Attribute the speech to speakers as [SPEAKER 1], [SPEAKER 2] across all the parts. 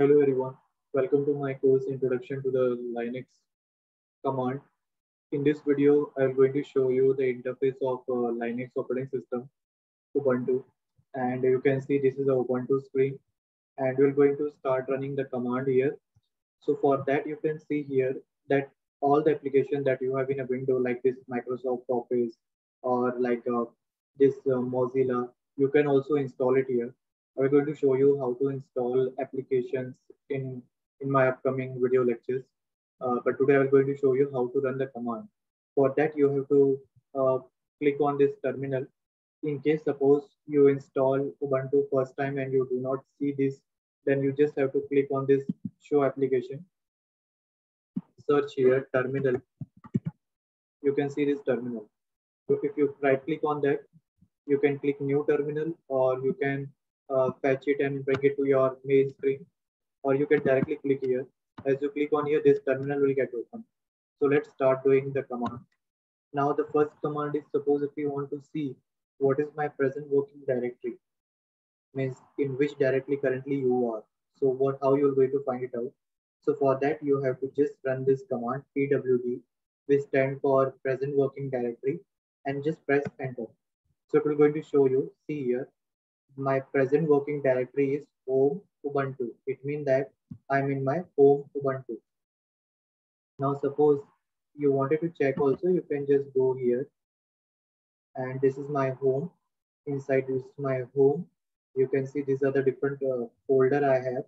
[SPEAKER 1] Hello everyone, welcome to my course Introduction to the Linux command. In this video, I am going to show you the interface of Linux operating system, Ubuntu. And you can see this is the Ubuntu screen and we're going to start running the command here. So for that, you can see here that all the application that you have in a window like this Microsoft Office or like this Mozilla, you can also install it here. I'm going to show you how to install applications in my upcoming video lectures. But today I'm going to show you how to run the command. For that, you have to uh, click on this terminal. In case suppose you install Ubuntu first time and you do not see this, then you just have to click on this show application, search here terminal. You can see this terminal. So if you right click on that, you can click new terminal, or you can fetch it and bring it to your main screen, or you can directly click here. As you click on here, this terminal will get open. So let's start doing the command. Now the first command is, suppose if you want to see what is my present working directory, means in which directory currently you are. So how you're going to find it out. So for that, you have to just run this command pwd, which stand for present working directory, and just press enter. So it will going to show you, see here, my present working directory is home Ubuntu. It means that I'm in my home Ubuntu. Now suppose you wanted to check also, you can just go here, and this is my home. Inside this is my home. You can see these are the different folder I have.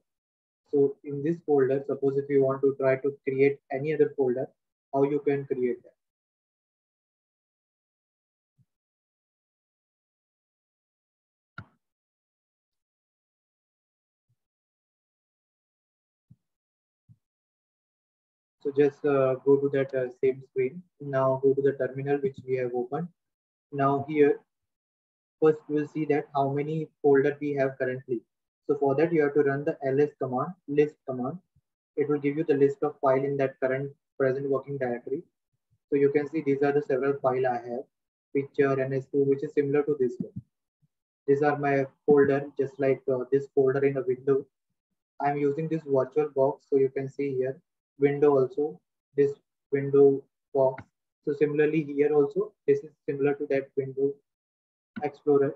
[SPEAKER 1] So in this folder, suppose if you want to try to create any other folder, how you can create that? So just go to that same screen. Now go to the terminal which we have opened. Now here, first we will see that how many folder we have currently. So for that, you have to run the ls command, list command. It will give you the list of file in that current present working directory. So you can see these are the several file I have, picture, ns2, which is similar to this one. These are my folder, just like this folder in a window. I'm using this virtual box, so you can see here, window also, this window box. So similarly here also, this is similar to that window explorer.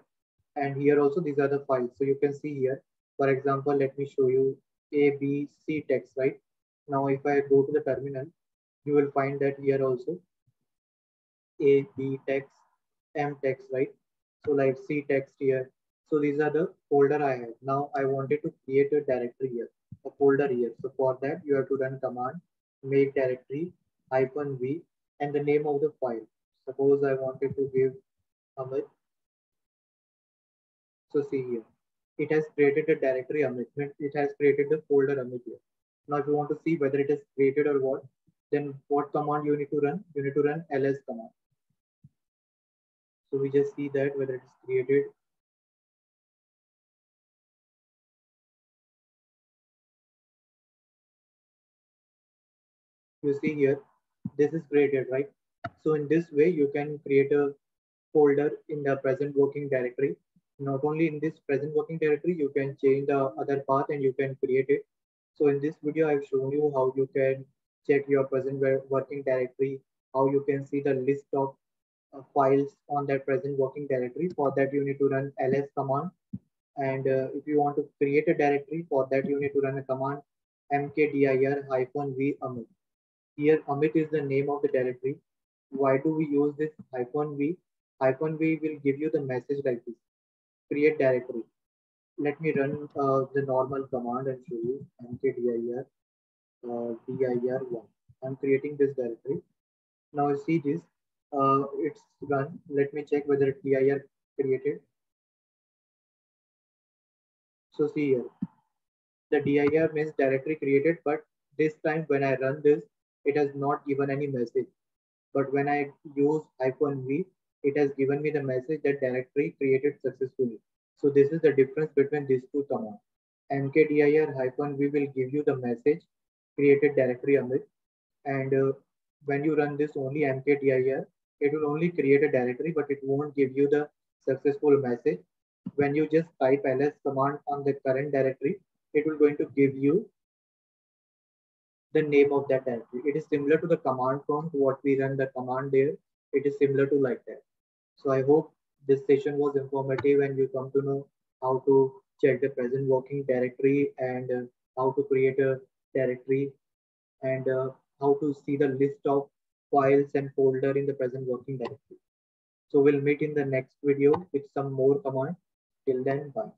[SPEAKER 1] And here also, these are the files. So you can see here, for example, let me show you A, B, C text, right? Now, if I go to the terminal, you will find that here also A, B text, M text, right? So like C text here. So these are the folder I have. Now I wanted to create a directory here, a folder here. So for that, you have to run command make directory -v and the name of the file. Suppose I wanted to give Amit. So see here, it has created a directory Amit. It has created the folder Amit here. Now, if you want to see whether it is created or what, then what command you need to run? You need to run ls command. So we just see that whether it is created. You see here, this is created, right? So in this way, you can create a folder in the present working directory. Not only in this present working directory, you can change the other path and you can create it. So in this video, I've shown you how you can check your present working directory, how you can see the list of files on that present working directory. For that, you need to run ls command. And if you want to create a directory, for that, you need to run a command mkdir-v Amit. Here, Amit is the name of the directory. Why do we use this -v? -v will give you the message like this: create directory. Let me run the normal command and show you mkdir dir1. I'm creating this directory. Now you see this, it's run. Let me check whether dir created. So see here, the dir means directory created, but this time when I run this, it has not given any message. But when I use -v, it has given me the message that directory created successfully. So this is the difference between these two commands. mkdir-v will give you the message created directory Amit, and when you run this only mkdir, it will only create a directory, but it won't give you the successful message. When you just type ls command on the current directory, it will going to give you the name of that directory. It is similar to the command prompt, what we run the command there. It is similar to like that. So I hope this session was informative and you come to know how to check the present working directory and how to create a directory and how to see the list of files and folder in the present working directory. So we'll meet in the next video with some more commands. Till then, bye.